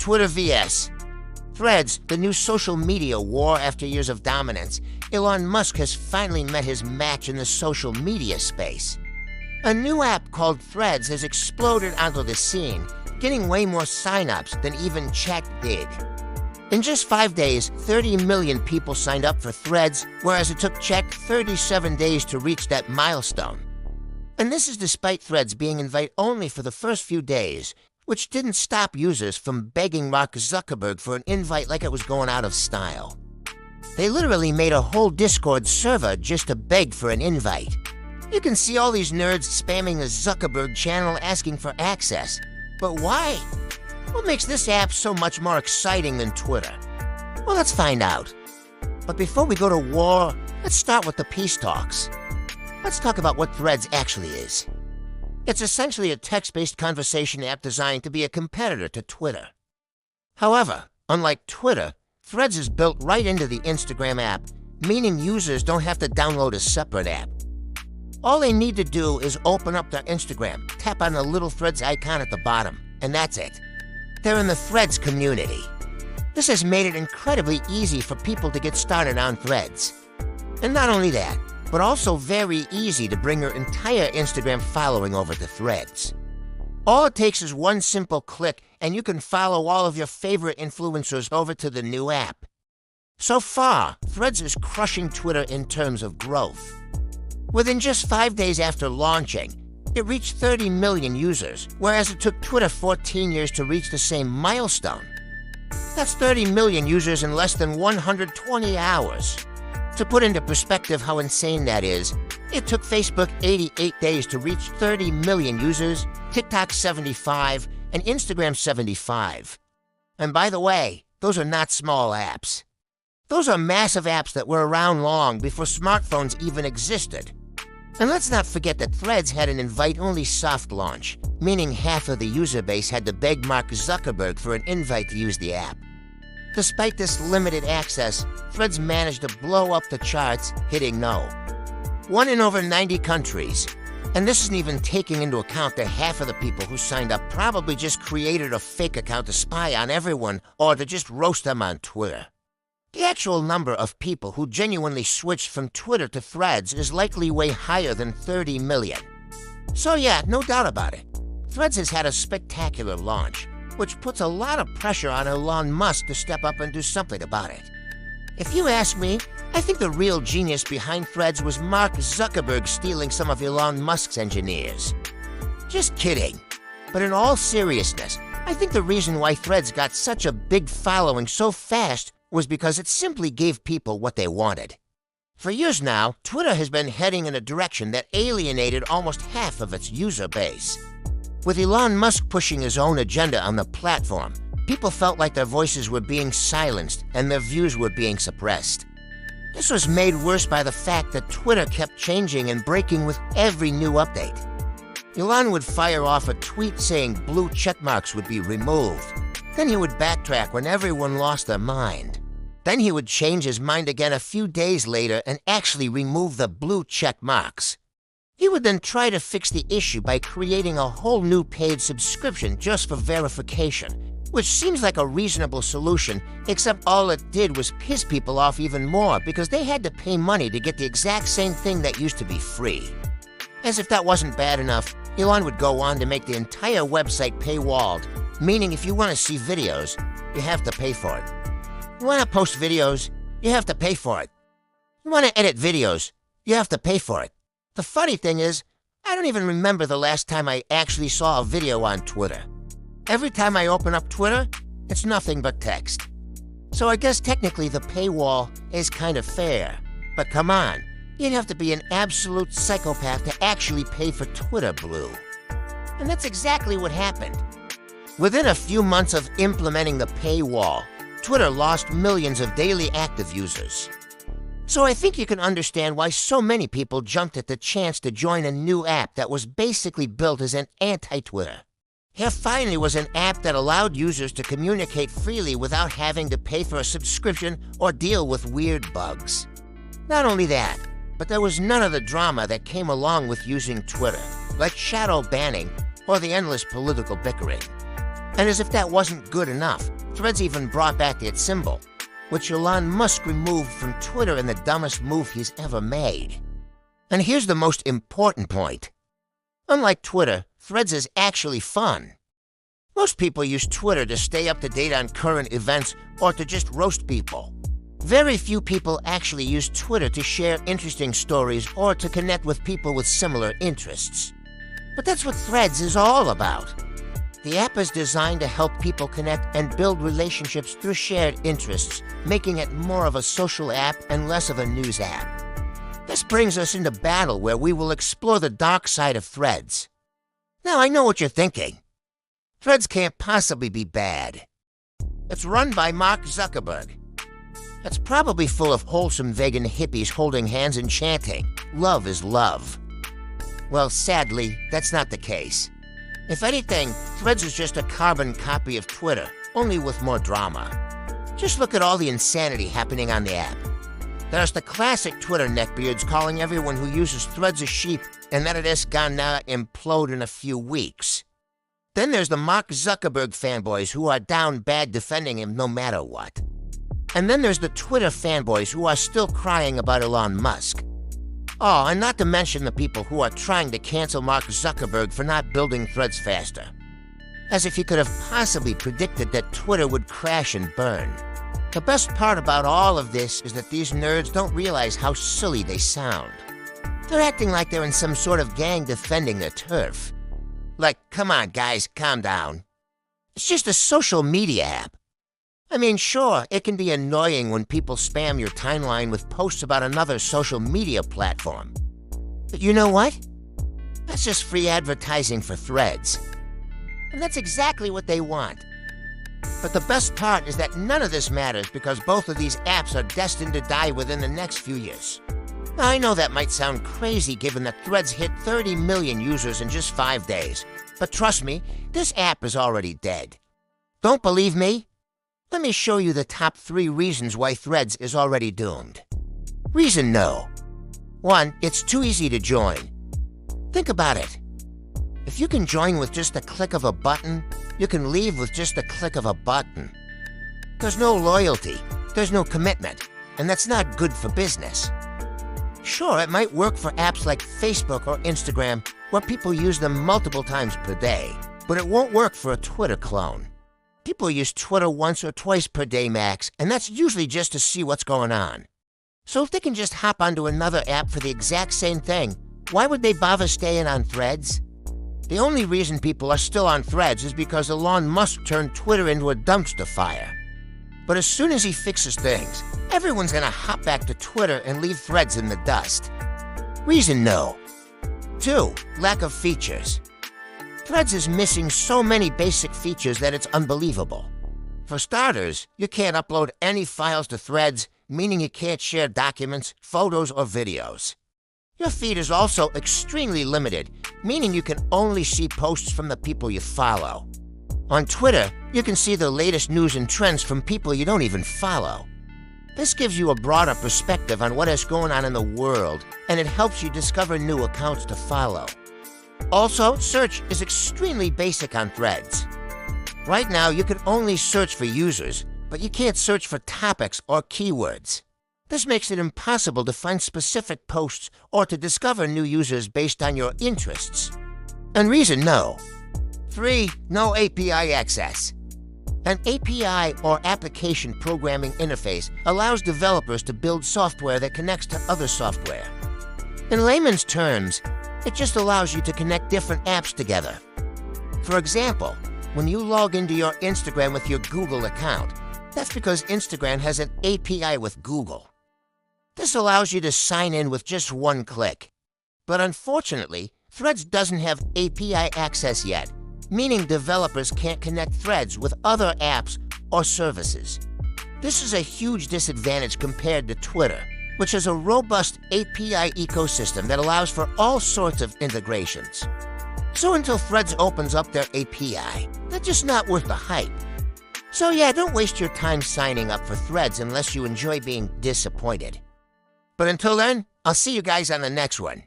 Twitter vs. Threads, the new social media war after years of dominance. Elon Musk has finally met his match in the social media space. A new app called Threads has exploded onto the scene, getting way more sign-ups than even Chat did. In just 5 days, 30 million people signed up for Threads, whereas it took Chat 37 days to reach that milestone. And this is despite Threads being invite-only for the first few days, which didn't stop users from begging Mark Zuckerberg for an invite like it was going out of style. They literally made a whole Discord server just to beg for an invite. You can see all these nerds spamming the Zuckerberg channel asking for access. But why? What makes this app so much more exciting than Twitter? Well, let's find out. But before we go to war, let's start with the peace talks. Let's talk about what Threads actually is. It's essentially a text-based conversation app designed to be a competitor to Twitter. However, unlike Twitter, Threads is built right into the Instagram app, meaning users don't have to download a separate app. All they need to do is open up their Instagram, tap on the little Threads icon at the bottom, and that's it. They're in the Threads community. This has made it incredibly easy for people to get started on Threads. And not only that, but also very easy to bring your entire Instagram following over to Threads. All it takes is one simple click, and you can follow all of your favorite influencers over to the new app. So far, Threads is crushing Twitter in terms of growth. Within just 5 days after launching, it reached 30 million users, whereas it took Twitter 14 years to reach the same milestone. That's 30 million users in less than 120 hours. To put into perspective how insane that is, it took Facebook 88 days to reach 30 million users, TikTok 75, and Instagram 75. And by the way, those are not small apps. Those are massive apps that were around long before smartphones even existed. And let's not forget that Threads had an invite-only soft launch, meaning half of the user base had to beg Mark Zuckerberg for an invite to use the app. Despite this limited access, Threads managed to blow up the charts, hitting no. 1 in over 90 countries. And this isn't even taking into account that half of the people who signed up probably just created a fake account to spy on everyone or to just roast them on Twitter. The actual number of people who genuinely switched from Twitter to Threads is likely way higher than 30 million. So yeah, no doubt about it. Threads has had a spectacular launch, which puts a lot of pressure on Elon Musk to step up and do something about it. If you ask me, I think the real genius behind Threads was Mark Zuckerberg stealing some of Elon Musk's engineers. Just kidding. But in all seriousness, I think the reason why Threads got such a big following so fast was because it simply gave people what they wanted. For years now, Twitter has been heading in a direction that alienated almost half of its user base. With Elon Musk pushing his own agenda on the platform, people felt like their voices were being silenced and their views were being suppressed. This was made worse by the fact that Twitter kept changing and breaking with every new update. Elon would fire off a tweet saying blue checkmarks would be removed. Then he would backtrack when everyone lost their mind. Then he would change his mind again a few days later and actually remove the blue check marks. He would then try to fix the issue by creating a whole new paid subscription just for verification, which seems like a reasonable solution, except all it did was piss people off even more because they had to pay money to get the exact same thing that used to be free. As if that wasn't bad enough, Elon would go on to make the entire website paywalled, meaning if you want to see videos, you have to pay for it. You want to post videos, you have to pay for it. You want to edit videos, you have to pay for it. The funny thing is, I don't even remember the last time I actually saw a video on Twitter. Every time I open up Twitter, it's nothing but text. So I guess technically the paywall is kind of fair. But come on, you'd have to be an absolute psychopath to actually pay for Twitter Blue. And that's exactly what happened. Within a few months of implementing the paywall, Twitter lost millions of daily active users. So I think you can understand why so many people jumped at the chance to join a new app that was basically built as an anti-Twitter. Here finally was an app that allowed users to communicate freely without having to pay for a subscription or deal with weird bugs. Not only that, but there was none of the drama that came along with using Twitter, like shadow banning or the endless political bickering. And as if that wasn't good enough, Threads even brought back its symbol, which Elon Musk removed from Twitter in the dumbest move he's ever made. And here's the most important point. Unlike Twitter, Threads is actually fun. Most people use Twitter to stay up to date on current events or to just roast people. Very few people actually use Twitter to share interesting stories or to connect with people with similar interests. But that's what Threads is all about. The app is designed to help people connect and build relationships through shared interests, making it more of a social app and less of a news app. This brings us into battle where we will explore the dark side of Threads. Now, I know what you're thinking. Threads can't possibly be bad. It's run by Mark Zuckerberg. It's probably full of wholesome vegan hippies holding hands and chanting, "Love is love." Well, sadly, that's not the case. If anything, Threads is just a carbon copy of Twitter, only with more drama. Just look at all the insanity happening on the app. There's the classic Twitter neckbeards calling everyone who uses Threads a sheep and that it is gonna implode in a few weeks. Then there's the Mark Zuckerberg fanboys who are down bad defending him no matter what. And then there's the Twitter fanboys who are still crying about Elon Musk. Oh, and not to mention the people who are trying to cancel Mark Zuckerberg for not building Threads faster. As if he could have possibly predicted that Twitter would crash and burn. The best part about all of this is that these nerds don't realize how silly they sound. They're acting like they're in some sort of gang defending their turf. Like, come on guys, calm down. It's just a social media app. I mean, sure, it can be annoying when people spam your timeline with posts about another social media platform. But you know what? That's just free advertising for Threads. And that's exactly what they want. But the best part is that none of this matters because both of these apps are destined to die within the next few years. Now, I know that might sound crazy given that Threads hit 30 million users in just 5 days. But trust me, this app is already dead. Don't believe me? Let me show you the top 3 reasons why Threads is already doomed. Reason no. 1, it's too easy to join. Think about it. If you can join with just a click of a button, you can leave with just a click of a button. There's no loyalty, there's no commitment, and that's not good for business. Sure, it might work for apps like Facebook or Instagram, where people use them multiple times per day, but it won't work for a Twitter clone. People use Twitter once or twice per day max, and that's usually just to see what's going on. So if they can just hop onto another app for the exact same thing, why would they bother staying on Threads? The only reason people are still on Threads is because Elon Musk turned Twitter into a dumpster fire. But as soon as he fixes things, everyone's gonna hop back to Twitter and leave Threads in the dust. Reason no. 2, lack of features. Threads is missing so many basic features that it's unbelievable. For starters, you can't upload any files to Threads, meaning you can't share documents, photos, or videos. Your feed is also extremely limited, meaning you can only see posts from the people you follow. On Twitter, you can see the latest news and trends from people you don't even follow. This gives you a broader perspective on what is going on in the world, and it helps you discover new accounts to follow. Also, search is extremely basic on Threads. Right now, you can only search for users, but you can't search for topics or keywords. This makes it impossible to find specific posts or to discover new users based on your interests. And reason no. 3, no API access. An API, or application programming interface, allows developers to build software that connects to other software. In layman's terms, it just allows you to connect different apps together. For example, when you log into your Instagram with your Google account, that's because Instagram has an API with Google. This allows you to sign in with just one click. But unfortunately, Threads doesn't have API access yet, meaning developers can't connect Threads with other apps or services. This is a huge disadvantage compared to Twitter, which has a robust API ecosystem that allows for all sorts of integrations. So until Threads opens up their API, they're just not worth the hype. So yeah, don't waste your time signing up for Threads unless you enjoy being disappointed. But until then, I'll see you guys on the next one.